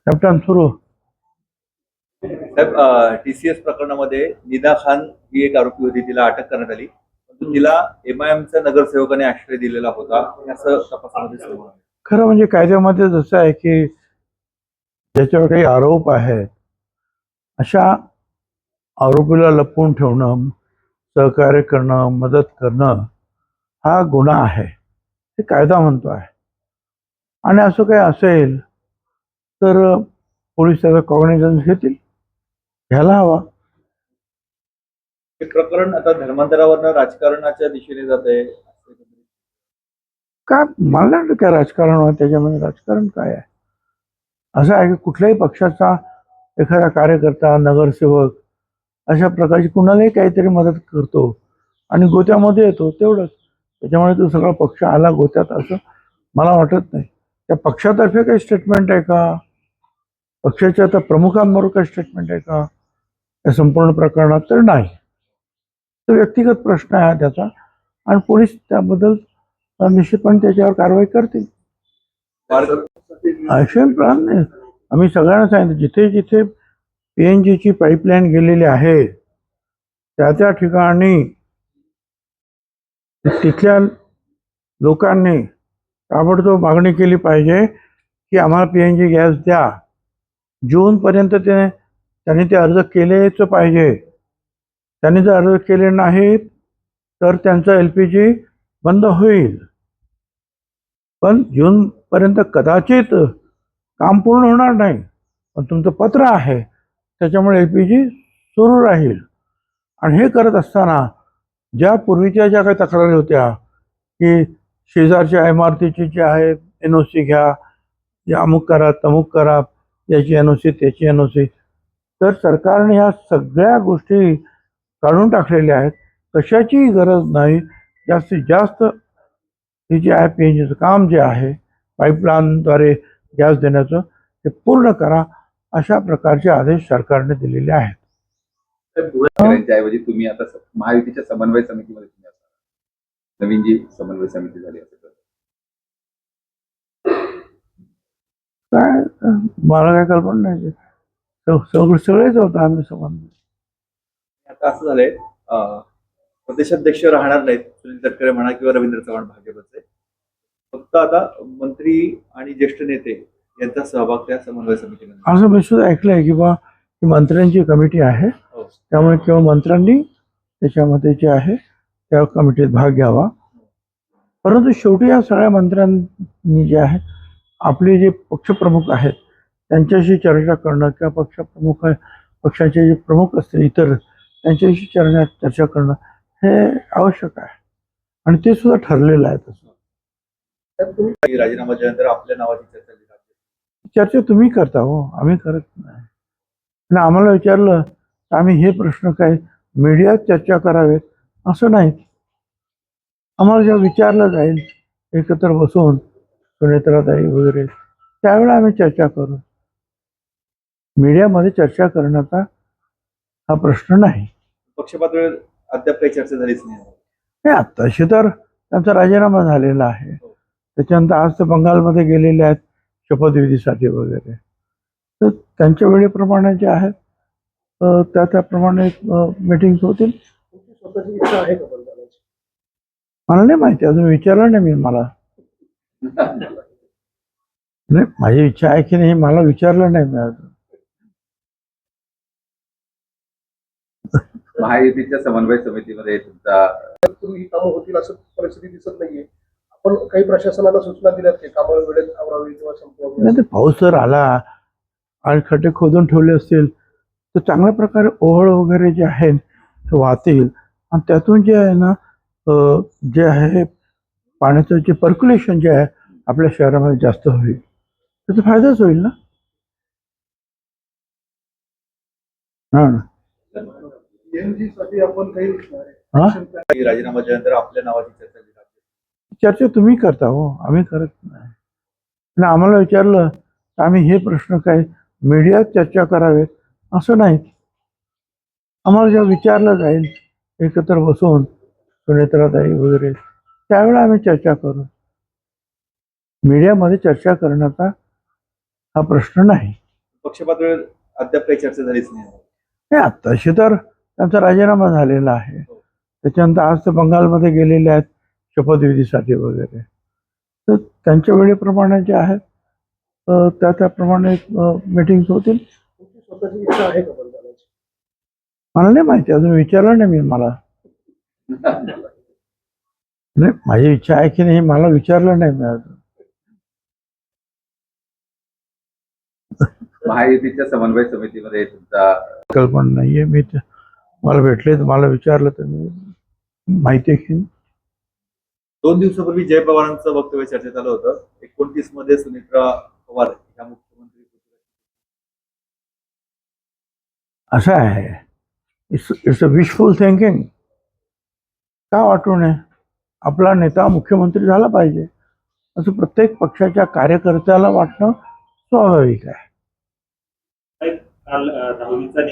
Captain सुरू. साहेब, TCS प्रकरणामध्ये निदा खान ही एक आरोपी होती, तिला अटक करण्यात आली. परंतु तिला MIMच्या नगरसेवकाने आश्रय दिलेला होता असं तपासामध्ये समोर आलं. खरं म्हणजे कायद्यामध्ये जसं आहे की ज्याच्यावर काही आरोप आहेत अशा आरोपीला लपवून ठेवणं, सहकार्य करणं, मदत करणं हा गुन्हा आहे, हे कायदा म्हणतो आहे. आणि असं काही असेल तर पोलीस त्याचा कॉग्निझन्स घेतील, घ्यायला हवा. हे प्रकरण आता धर्मांतरावरनं राजकारणाच्या दिशेने जात आहे. का मला नाही वाटत काय राजकारण होतं त्याच्यामध्ये. राजकारण काय आहे? असं आहे की कुठल्याही पक्षाचा एखादा कार्यकर्ता, नगरसेवक अशा प्रकारची कुणालाही काहीतरी मदत करतो आणि गोत्यामध्ये येतो, तेवढंच. त्याच्यामुळे तो सगळा पक्ष आला गोत्यात असं मला वाटत नाही. त्या पक्षातर्फे काही स्टेटमेंट आहे का? पक्षाच्या आता प्रमुखांबरोबर काही स्टेटमेंट आहे का या संपूर्ण प्रकरणात? तर नाही. तो व्यक्तिगत प्रश्न आहे त्याचा, आणि पोलीस त्याबद्दल निश्चितपणे त्याच्यावर कारवाई करतील. आयुष्यमान प्लान नाही, आम्ही सगळ्यांना सांगितलं जिथे जिथे PNGची पाईपलाईन गेलेली आहे त्या ठिकाणी तिथल्या लोकांनी ताबडतोब मागणी केली पाहिजे की आम्हाला PNG गॅस द्या. जूनपर्यंत त्यांनी ते अर्ज केलेच पाहिजे. त्यांनी जर अर्ज केले नाहीत तर त्यांचा LPG बंद होईल. पण जूनपर्यंत कदाचित काम पूर्ण होणार नाही, पण तुमचं पत्र आहे त्याच्यामुळे LPG सुरू राहील. आणि हे करत असताना ज्या पूर्वीच्या ज्या काही तक्रारी होत्या की शेजारच्या इमारतीची जी आहे NOC घ्या, या अमुक करा तमुक करा, याची NOC त्याची NOC, तर सरकारने ह्या सगळ्या गोष्टी काढून टाकलेल्या आहेत. कशाचीही गरज नाही. जास्तीत जास्त हे जे आहे PNGचं काम जे आहे पाईपलाईनद्वारे गॅस देण्याचं ते पूर्ण करा, अशा प्रकारचे आदेश सरकारने दिलेले आहेत. ऐवजी तुम्ही आता महायुतीच्या समन्वय समितीमध्ये नवीन जी समन्वय समिती झाली असं काय मला काय कल्पना नाही. सगळेच होतं आम्ही समन्वय. आता असं झालंय, प्रदेशाध्यक्ष राहणार नाहीत सुनील तटकरे म्हणा किंवा रवींद्र चव्हाण भाजपचे. फक्त आता मंत्री आणि ज्येष्ठ नेते यांचा सहभाग त्या समन्वय समितीमध्ये. असं मी सुद्धा ऐकलंय की बा ही मंत्र्यांची कमिटी आहे, त्यामुळे किंवा मंत्र्यांनी त्याच्यामध्ये जे आहे त्या कमिटीत भाग घ्यावा. परंतु शेवटी या सगळ्या मंत्र्यांनी जे आहे आपले जे पक्षप्रमुख आहेत त्यांच्याशी चर्चा करणं किंवा पक्षाचे जे प्रमुख असतील इतर त्यांच्याशी चर्चा करणं हे आवश्यक आहे, आणि ते सुद्धा ठरलेलं आहे. तसं राजीनामा दिल्यानंतर आपल्या नावाची चर्चा तुम्ही करता हो, आम्ही करत नाही. आणि आम्हाला विचारलं तर आम्ही हे प्रश्न काय मीडियात चर्चा करावेत असं नाही. आम्हाला जेव्हा विचारलं जाईल एकत्र बसून सुनेत्राताई वगैरे, त्यावेळेला आम्ही चर्चा करू. मीडियामध्ये चर्चा करण्याचा हा प्रश्न नाही. पक्षपातळीवर अद्याप काही चर्चा झालीच नाही. आत्ताशी तर त्यांचा राजीनामा झालेला आहे. त्याच्यानंतर आज ते बंगालमध्ये गेलेले आहेत शपथविधीसाठी वगैरे. तर त्यांच्या वेळेप्रमाणे जे आहेत त्याप्रमाणे मीटिंग होतील. मला नाही माहिती, अजून विचारलं नाही मी. मला नाही, माझी इच्छा आहे की नाही मला विचारलं नाही मी अजून. महायुतीच्या समन्वय समितीमध्ये तुमचा ही कामं होतील असं परिस्थिती दिसत नाहीये. आपण काही प्रशासनाला सूचना दिल्यात की कामं वेळेत आवरावी किंवा संपवावी. नाही, ते पाऊस जर आला आणि खड्डे खोदून ठेवले असतील तर चांगल्या प्रकारे ओहळ वगैरे जे आहे ते वाहतील, आणि त्यातून जे आहे ना जे आहे पाण्याचं जे पर्क्युलेशन जे आहे आपल्या शहरामध्ये जास्त होईल, त्याचा फायदाच होईल ना. हा ना. साठी आपण काही राजीनामा दिल्यानंतर आपल्या नावाची चर्चा तुम्ही करता हो, आम्ही करत नाही. आणि आम्हाला विचारलं तर आम्ही हे प्रश्न काय मीडियात चर्चा करावेत असं नाही. आम्हाला जेव्हा विचारलं जाईल एकत्र बसून सुनेत्राताई वगैरे, त्यावेळेला आम्ही चर्चा करू. मीडियामध्ये चर्चा करण्याचा हा प्रश्न नाही. पक्षपातळीवर अद्याप काही चर्चा झालीच नाही. नाही तशी तर त्यांचा राजीनामा झालेला आहे. त्याच्यानंतर आज ते बंगालमध्ये गेलेले आहेत शपथविधीसाठी वगैरे. तर त्यांच्या वेळेप्रमाणे जे आहेत त्याप्रमाणे मीटिंग्स होतील. तुमची स्वतःची इच्छा आहे का बंद झाल्याची? मला नाही माहिती, अजून विचारलं नाही मी. मला नाही, माझी इच्छा आहे की नाही मला विचारलं नाही मी अजून. महायुतीच्या समन्वय समितीमध्ये तुमचा कल्पना नाहीये. मला भेटले तर मला विचारलं तर मी माहिती घेईन. 2 दिवसापूर्वी जय पवारांचं वक्तव्य चर्चेत आलं होतं. 29 मध्ये सुनेत्रा पवार ह्या मुख्यमंत्री. असं आहे, इट्स अ विशफुल थिंकिंग. का वाटू नये? आपला नेता मुख्यमंत्री झाला पाहिजे असं प्रत्येक पक्षाच्या कार्यकर्त्याला वाटणं स्वाभाविक आहे. काल राहुलचा